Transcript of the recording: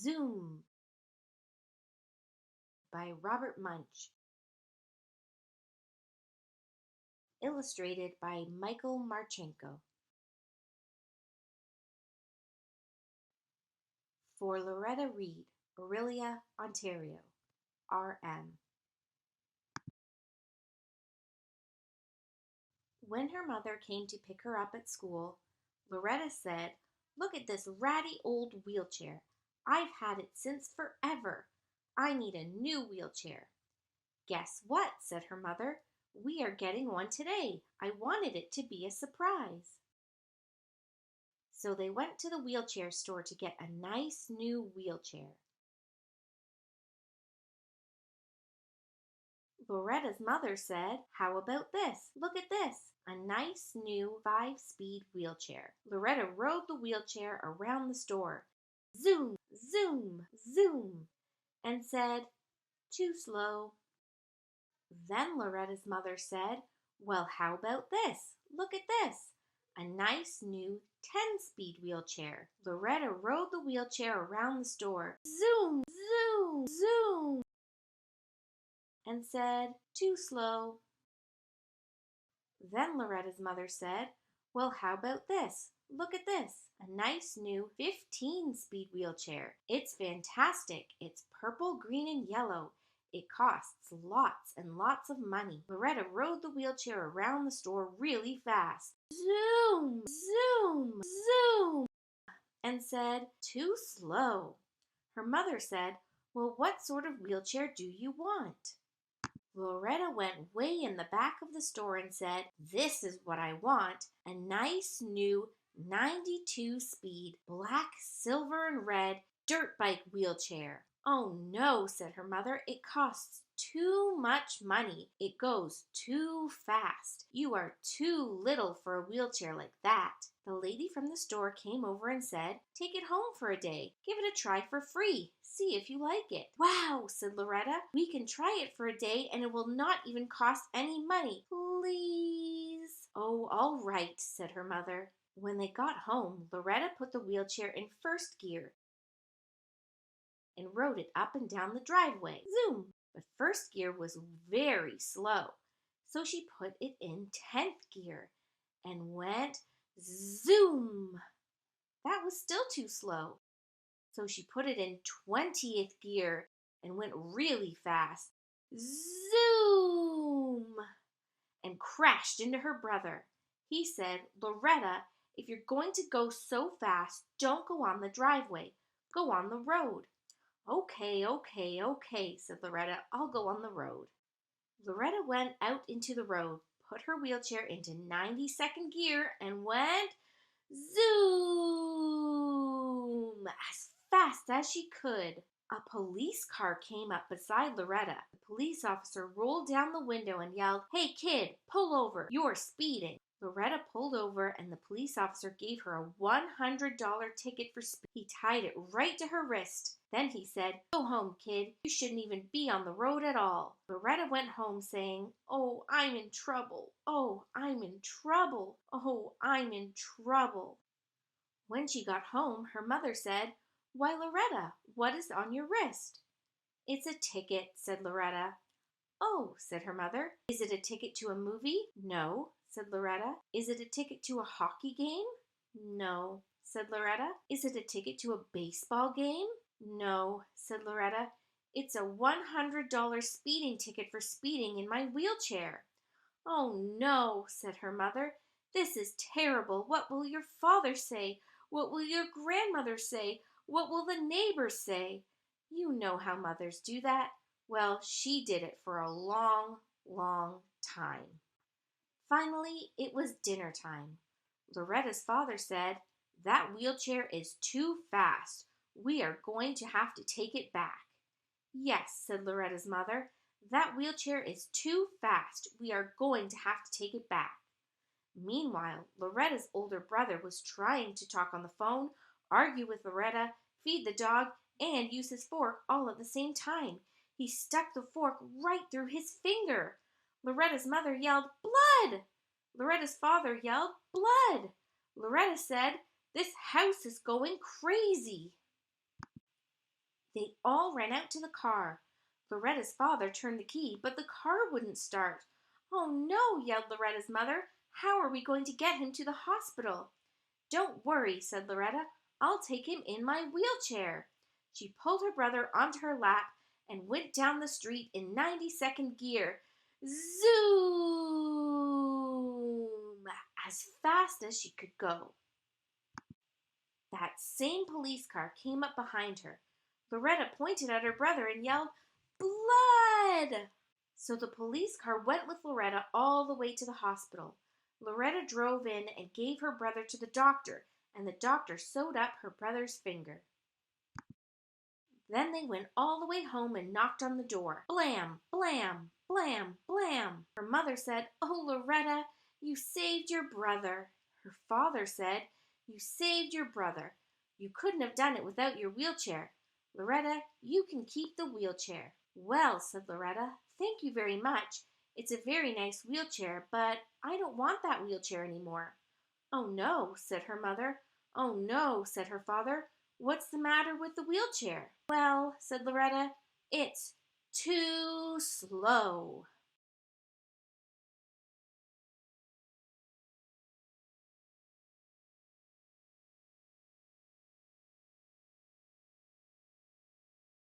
Zoom by Robert MUNSCH. Illustrated by Michael Marchenko. For Lauretta Reed, Orillia, Ontario, RM. When her mother came to pick her up at school, Lauretta said, "Look at this ratty old wheelchair. I've had it since forever. I need a new wheelchair." "Guess what?" said her mother. "We are getting one today. I wanted it to be a surprise." So they went to the wheelchair store to get a nice new wheelchair. Lauretta's mother said, "How about this? Look at this. A nice new 5-speed wheelchair." Lauretta rode the wheelchair around the store. Zoom, zoom, zoom, and said, "Too slow." Then Lauretta's mother said, "Well, how about this? Look at this. A nice new 10-speed wheelchair." Lauretta rode the wheelchair around the store. Zoom, zoom, zoom, and said, "Too slow." Then Lauretta's mother said, "Well, how about this? Look at this. A nice new 15-speed wheelchair. It's fantastic. It's purple, green, and yellow. It costs lots and lots of money." Lauretta rode the wheelchair around the store really fast. Zoom, zoom, zoom, and said, "Too slow." Her mother said, "Well, what sort of wheelchair do you want?" Lauretta went way in the back of the store and said, "This is what I want, a nice new 92-speed black, silver, and red dirt bike wheelchair." "Oh no," said her mother, "it costs too much money. It goes too fast. You are too little for a wheelchair like that." The lady from the store came over and said, "Take it home for a day. Give it a try for free. See if you like it." "Wow," said Lauretta. "We can try it for a day and it will not even cost any money. Please." "Oh, all right," said her mother. When they got home, Lauretta put the wheelchair in first gear and rode it up and down the driveway. Zoom! But first gear was very slow, so she put it in 10th gear and went zoom! That was still too slow, so she put it in 20th gear and went really fast. Zoom! And crashed into her brother. He said, "Lauretta, if you're going to go so fast, don't go on the driveway. Go on the road." "Okay, okay, okay," said Lauretta. "I'll go on the road." Lauretta went out into the road, put her wheelchair into 92nd gear, and went zoom! As fast as she could. A police car came up beside Lauretta. The police officer rolled down the window and yelled, "Hey kid, pull over. You're speeding." Lauretta pulled over and the police officer gave her a $100 ticket for speed. He tied it right to her wrist. Then he said, "Go home, kid. You shouldn't even be on the road at all." Lauretta went home saying, "Oh, I'm in trouble. Oh, I'm in trouble. Oh, I'm in trouble." When she got home, her mother said, "Why, Lauretta, what is on your wrist?" "It's a ticket," said Lauretta. "Oh," said her mother. "Is it a ticket to a movie?" "No," said Lauretta. "Is it a ticket to a hockey game?" "No," said Lauretta. "Is it a ticket to a baseball game?" "No," said Lauretta. "It's a $100 speeding ticket for speeding in my wheelchair." "Oh no," said her mother. "This is terrible. What will your father say? What will your grandmother say? What will the neighbors say?" You know how mothers do that. Well, she did it for a long, long time. Finally, it was dinner time. Lauretta's father said, "That wheelchair is too fast. We are going to have to take it back." "Yes," said Lauretta's mother, "that wheelchair is too fast. We are going to have to take it back." Meanwhile, Lauretta's older brother was trying to talk on the phone, argue with Lauretta, feed the dog, and use his fork all at the same time. He stuck the fork right through his finger. Lauretta's mother yelled, "Blood!" Lauretta's father yelled, "Blood!" Lauretta said, "This house is going crazy." They all ran out to the car. Loretta's father turned the key, but the car wouldn't start. "Oh no," yelled Loretta's mother. "How are we going to get him to the hospital?" "Don't worry," said Loretta. "I'll take him in my wheelchair." She pulled her brother onto her lap and went down the street in 90-second gear. Zoom! As fast as she could go. That same police car came up behind her. Loretta pointed at her brother and yelled, "Blood!" So the police car went with Loretta all the way to the hospital. Loretta drove in and gave her brother to the doctor, and the doctor sewed up her brother's finger. Then they went all the way home and knocked on the door. Blam, blam, blam, blam. Her mother said, "Oh, Loretta, you saved your brother." Her father said, "You saved your brother. You couldn't have done it without your wheelchair. Loretta, you can keep the wheelchair." "Well," said Loretta, "thank you very much. It's a very nice wheelchair, but I don't want that wheelchair anymore." "Oh, no," said her mother. "Oh, no," said her father. "What's the matter with the wheelchair?" "Well," said Loretta, "it's too slow."